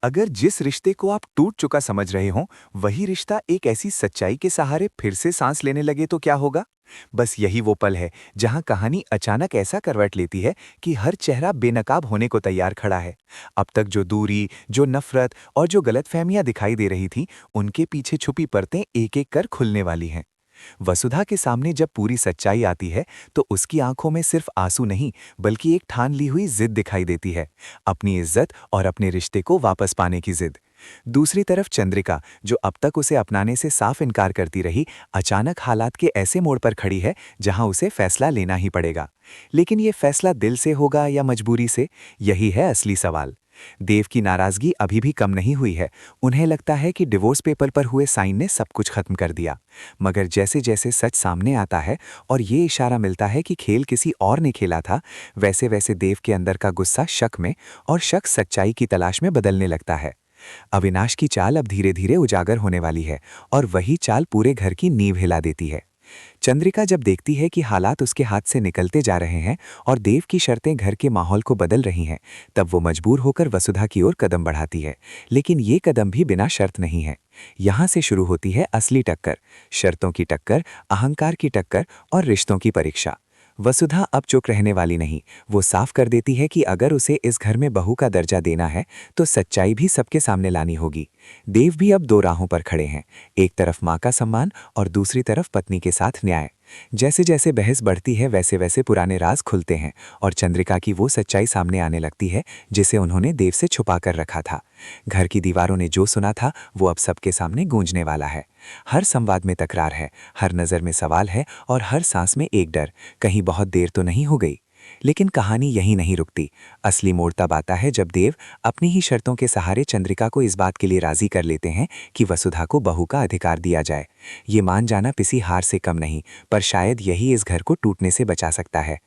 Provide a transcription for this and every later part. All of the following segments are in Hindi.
अगर जिस रिश्ते को आप टूट चुका समझ रहे हो, वही रिश्ता एक ऐसी सच्चाई के सहारे फिर से सांस लेने लगे तो क्या होगा? बस यही वो पल है जहां कहानी अचानक ऐसा करवट लेती है कि हर चेहरा बेनकाब होने को तैयार खड़ा है। अब तक जो दूरी, जो नफरत और जो गलतफहमियां दिखाई दे रही थीं, उनके पीछे छुपी परतें एक-एक कर खुलने वाली हैं। वसुधा के सामने जब पूरी सच्चाई आती है, तो उसकी आंखों में सिर्फ आंसू नहीं, बल्कि एक ठान ली हुई जिद दिखाई देती है। अपनी इज्जत और अपने रिश्ते को वापस पाने की जिद। दूसरी तरफ चंद्रिका, जो अब तक उसे अपनाने से साफ इनकार करती रही, अचानक हालात के ऐसे मोड़ पर खड़ी है जहां उसे फैसला लेना ही पड़ेगा। लेकिन ये फैसला दिल से होगा या मजबूरी से? यही है असली सवाल। देव की नाराजगी अभी भी कम नहीं हुई है। उन्हें लगता है कि डिवोर्स पेपर पर हुए साइन ने सब कुछ खत्म कर दिया। मगर जैसे जैसे सच सामने आता है और ये इशारा मिलता है कि खेल किसी और ने खेला था, वैसे वैसे देव के अंदर का गुस्सा शक में और शक सच्चाई की तलाश में बदलने लगता है। अविनाश की चाल अब धीरे धीरे उजागर होने वाली है, और वही चाल पूरे घर की नींव हिला देती है। चंद्रिका जब देखती है कि हालात उसके हाथ से निकलते जा रहे हैं और देव की शर्तें घर के माहौल को बदल रही हैं, तब वो मजबूर होकर वसुधा की ओर कदम बढ़ाती है। लेकिन ये कदम भी बिना शर्त नहीं है। यहाँ से शुरू होती है असली टक्कर। शर्तों की टक्कर, अहंकार की टक्कर और रिश्तों की परीक्षा। वसुधा अब चुप रहने वाली नहीं। वो साफ कर देती है कि अगर उसे इस घर में बहू का दर्जा देना है, तो सच्चाई भी सबके सामने लानी होगी। देव भी अब दो राहों पर खड़े हैं, एक तरफ माँ का सम्मान और दूसरी तरफ पत्नी के साथ न्याय। जैसे जैसे बहस बढ़ती है, वैसे वैसे पुराने राज खुलते हैं और चंद्रिका की वो सच्चाई सामने आने लगती है जिसे उन्होंने देव से छुपा कर रखा था। घर की दीवारों ने जो सुना था, वो अब सबके सामने गूंजने वाला है। हर संवाद में तकरार है, हर नज़र में सवाल है और हर सांस में एक डर, कहीं बहुत देर तो नहीं हो गई। लेकिन कहानी यहीं नहीं रुकती। असली मोड़ तब आता है जब देव अपनी ही शर्तों के सहारे चंद्रिका को इस बात के लिए राजी कर लेते हैं कि वसुधा को बहू का अधिकार दिया जाए। ये मान जाना किसी हार से कम नहीं, पर शायद यही इस घर को टूटने से बचा सकता है।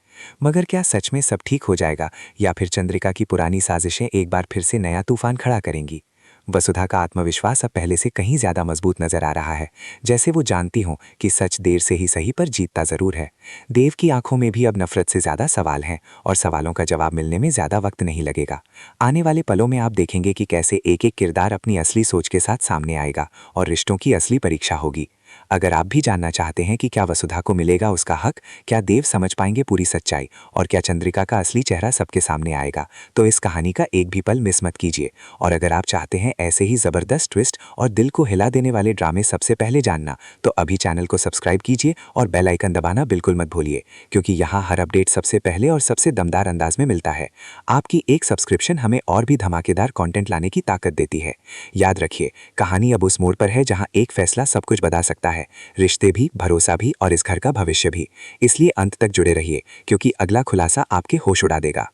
मगर क्या सच में सब ठीक हो जाएगा, या फिर चंद्रिका की पुरानी साजिशें एक बार फिर से नया तूफान खड़ा करेंगी? वसुधा का आत्मविश्वास अब पहले से कहीं ज्यादा मजबूत नजर आ रहा है, जैसे वो जानती हो कि सच देर से ही सही पर जीतता जरूर है। देव की आंखों में भी अब नफरत से ज्यादा सवाल हैं, और सवालों का जवाब मिलने में ज्यादा वक्त नहीं लगेगा। आने वाले पलों में आप देखेंगे कि कैसे एक एक किरदार अपनी असली सोच के साथ सामने आएगा और रिश्तों की असली परीक्षा होगी। अगर आप भी जानना चाहते हैं कि क्या वसुधा को मिलेगा उसका हक, क्या देव समझ पाएंगे पूरी सच्चाई, और क्या चंद्रिका का असली चेहरा सबके सामने आएगा, तो इस कहानी का एक भी पल मिस मत कीजिए। और अगर आप चाहते हैं ऐसे ही जबरदस्त ट्विस्ट और दिल को हिला देने वाले ड्रामे सबसे पहले जानना, तो अभी चैनल को सब्सक्राइब कीजिए और बेल आइकन दबाना बिल्कुल मत भूलिए, क्योंकि यहाँ हर अपडेट सबसे पहले और सबसे दमदार अंदाज में मिलता है। आपकी एक सब्सक्रिप्शन हमें और भी धमाकेदार कंटेंट लाने की ताकत देती है। याद रखिए, कहानी अब उस मोड़ पर है जहां एक फैसला सब कुछ बता सकता है, रिश्ते भी, भरोसा भी और इस घर का भविष्य भी। इसलिए अंत तक जुड़े रहिए, क्योंकि अगला खुलासा आपके होश उड़ा देगा।